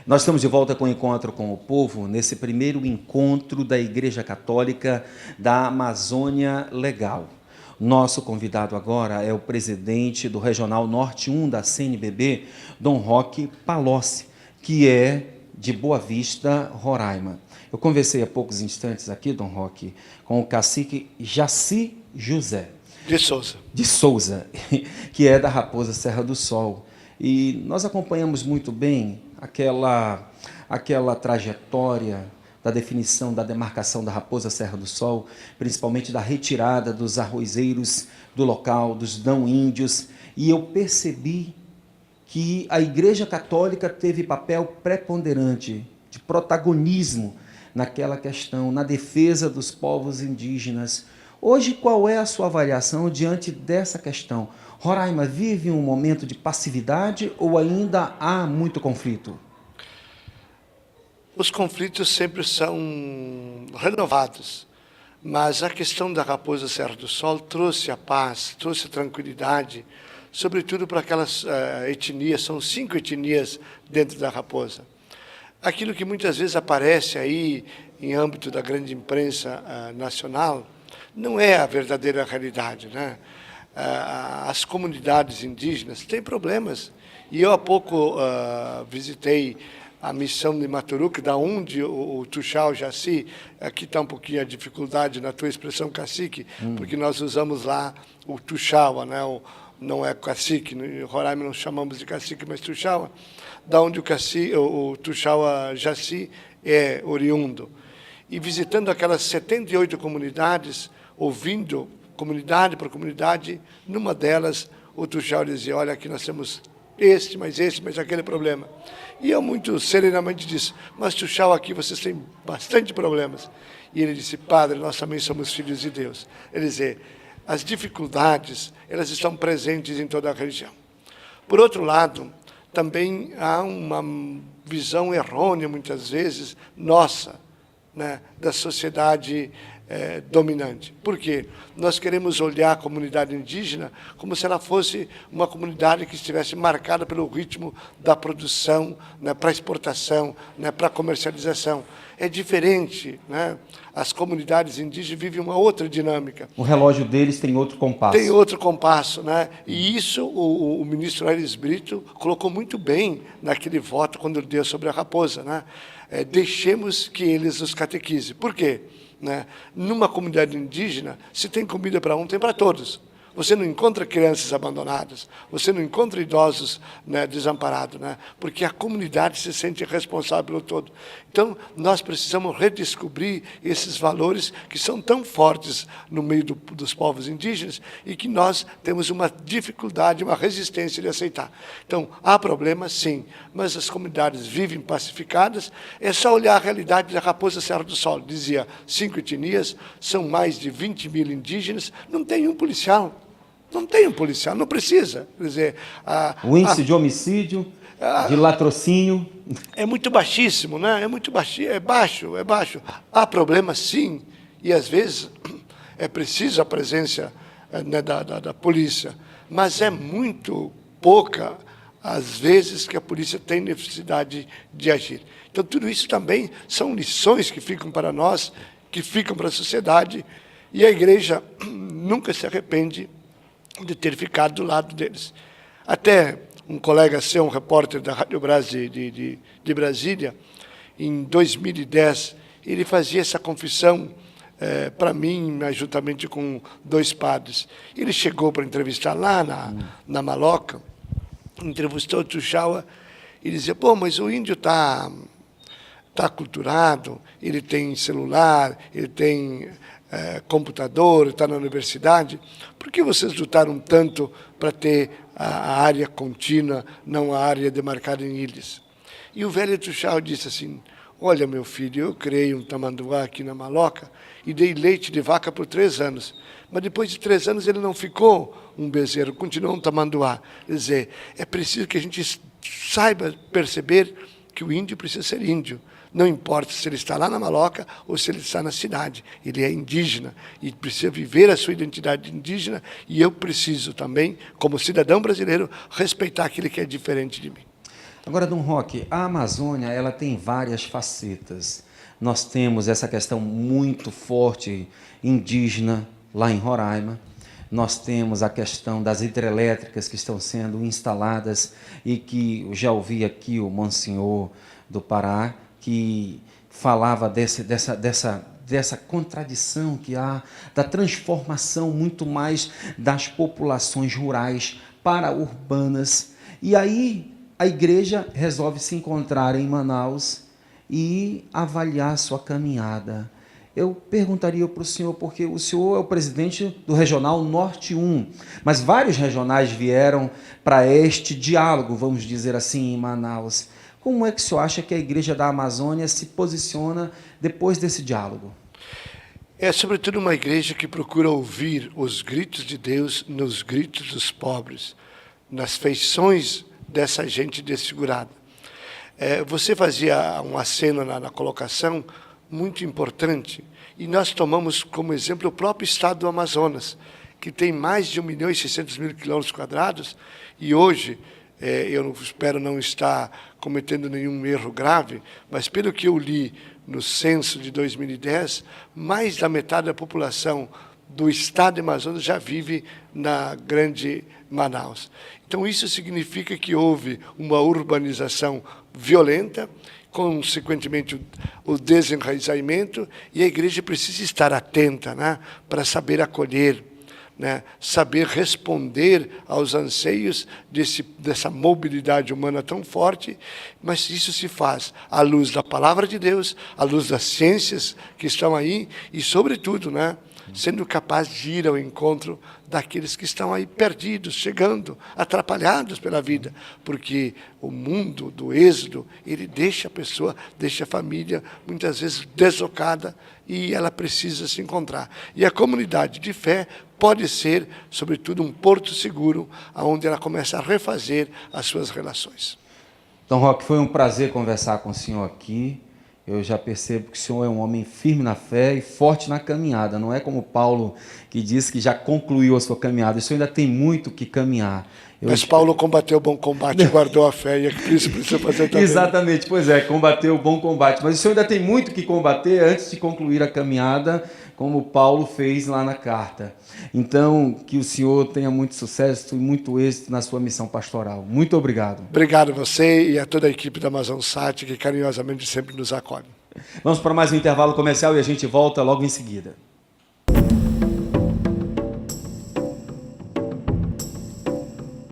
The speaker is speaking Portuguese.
Nós estamos de volta com o Encontro com o Povo, nesse primeiro encontro da Igreja Católica da Amazônia Legal. Nosso convidado agora é o presidente do Regional Norte 1 da CNBB, Dom Roque Palocci, que é de Boa Vista, Roraima. Eu conversei há poucos instantes aqui, Dom Roque, com o cacique Jaci José de Souza, que é da Raposa Serra do Sol. E nós acompanhamos muito bem aquela trajetória da definição, da demarcação da Raposa Serra do Sol, principalmente da retirada dos arrozeiros do local, dos não-índios, e eu percebi que a Igreja Católica teve papel preponderante, de protagonismo naquela questão, na defesa dos povos indígenas. Hoje, qual é a sua avaliação diante dessa questão? Roraima vive um momento de passividade ou ainda há muito conflito? Os conflitos sempre são renovados, mas a questão da Raposa Serra do Sol trouxe a paz, trouxe a tranquilidade, sobretudo para aquelas etnias, são 5 etnias dentro da Raposa. Aquilo que muitas vezes aparece aí em âmbito da grande imprensa nacional não é a verdadeira realidade, né? As comunidades indígenas têm problemas. E eu há pouco visitei a missão de Maturuca, da onde o Tuxá, o Jaci, aqui está um pouquinho a dificuldade na tua expressão cacique, porque nós usamos lá o Tuxaua, né? Não é cacique, no Roraima não chamamos de cacique, mas Tuxaua, da onde o Tuxaua Jaci é oriundo. E visitando aquelas 78 comunidades, ouvindo comunidade por comunidade, numa delas o Tuxaua dizia, olha, aqui nós temos este, mas aquele problema. E eu muito serenamente disse, mas Tuxaua, aqui vocês têm bastante problemas. E ele disse, padre, nós também somos filhos de Deus. Quer dizer, as dificuldades, elas estão presentes em toda a região. Por outro lado, também há uma visão errônea, muitas vezes, nossa, né, da sociedade dominante. Por quê? Nós queremos olhar a comunidade indígena como se ela fosse uma comunidade que estivesse marcada pelo ritmo da produção, né, para exportação, né, para comercialização. É diferente, né? As comunidades indígenas vivem uma outra dinâmica. O relógio deles tem outro compasso. Tem outro compasso, né? E isso o ministro Aires Brito colocou muito bem naquele voto quando ele deu sobre a raposa, né? Deixemos que eles os catequizem. Por quê? Né? Numa comunidade indígena, se tem comida para um, tem para todos. Você não encontra crianças abandonadas, você não encontra idosos, né, desamparados, né? Porque a comunidade se sente responsável pelo todo. Então, nós precisamos redescobrir esses valores que são tão fortes no meio dos povos indígenas e que nós temos uma dificuldade, uma resistência de aceitar. Então, há problemas, sim, mas as comunidades vivem pacificadas. É só olhar a realidade da Raposa Serra do Sol. Dizia, 5 etnias, são mais de 20 mil indígenas, não tem um policial. Não tem um policial, não precisa. Quer dizer, o índice de homicídio, de latrocínio... É muito baixíssimo, né? É baixo. Há problemas, sim, e às vezes é preciso a presença, né, da polícia, mas é muito pouca as vezes que a polícia tem necessidade de agir. Então, tudo isso também são lições que ficam para nós, que ficam para a sociedade, e a Igreja nunca se arrepende de ter ficado do lado deles. Até um colega seu, um repórter da Rádio Brasil de Brasília, em 2010, ele fazia essa confissão para mim, juntamente com 2 padres. Ele chegou para entrevistar lá na Maloca, entrevistou o Tuxaua, e dizia, pô, mas o índio está aculturado, ele tem celular, ele tem computador, está na universidade, por que vocês lutaram tanto para ter a área contínua, não a área demarcada em ilhas? E o velho Tuxaua disse assim, olha, meu filho, eu criei um tamanduá aqui na Maloca e dei leite de vaca por 3 anos, mas depois de 3 anos ele não ficou um bezerro, continuou um tamanduá. Quer dizer, é preciso que a gente saiba perceber que o índio precisa ser índio. Não importa se ele está lá na Maloca ou se ele está na cidade. Ele é indígena e precisa viver a sua identidade indígena, e eu preciso também, como cidadão brasileiro, respeitar aquele que é diferente de mim. Agora, Dom Roque, a Amazônia ela tem várias facetas. Nós temos essa questão muito forte indígena lá em Roraima. Nós temos a questão das hidrelétricas que estão sendo instaladas e que eu já ouvi aqui o Monsenhor do Pará, que falava dessa contradição que há, da transformação muito mais das populações rurais para urbanas. E aí a igreja resolve se encontrar em Manaus e avaliar sua caminhada. Eu perguntaria para o senhor, porque o senhor é o presidente do Regional Norte 1, mas vários regionais vieram para este diálogo, vamos dizer assim, em Manaus. Como é que o senhor acha que a Igreja da Amazônia se posiciona depois desse diálogo? É, sobretudo, uma igreja que procura ouvir os gritos de Deus nos gritos dos pobres, nas feições dessa gente desfigurada. Você fazia um aceno na colocação muito importante, e nós tomamos como exemplo o próprio estado do Amazonas, que tem mais de 1.600.000 km², e hoje, eu espero não estar cometendo nenhum erro grave, mas pelo que eu li no censo de 2010, mais da metade da população do estado de Amazonas já vive na grande Manaus. Então, isso significa que houve uma urbanização violenta, consequentemente o desenraizamento, e a igreja precisa estar atenta, né, para saber acolher, né, saber responder aos anseios dessa mobilidade humana tão forte, mas isso se faz à luz da palavra de Deus, à luz das ciências que estão aí e, sobretudo, né, sendo capaz de ir ao encontro daqueles que estão aí perdidos, chegando, atrapalhados pela vida, porque o mundo do êxodo, ele deixa a pessoa, deixa a família, muitas vezes deslocada, e ela precisa se encontrar. E a comunidade de fé pode ser, sobretudo, um porto seguro, onde ela começa a refazer as suas relações. Dom Roque, foi um prazer conversar com o senhor aqui. Eu já percebo que o senhor é um homem firme na fé e forte na caminhada. Não é como Paulo, que disse que já concluiu a sua caminhada. O senhor ainda tem muito que caminhar. Mas Paulo combateu o bom combate e guardou a fé, e é que isso precisa fazer também. Exatamente, pois é, combateu o bom combate. Mas o senhor ainda tem muito que combater antes de concluir a caminhada, como Paulo fez lá na carta. Então, que o senhor tenha muito sucesso e muito êxito na sua missão pastoral. Muito obrigado. Obrigado a você e a toda a equipe da AmazonSat, que carinhosamente sempre nos acolhe. Vamos para mais um intervalo comercial e a gente volta logo em seguida.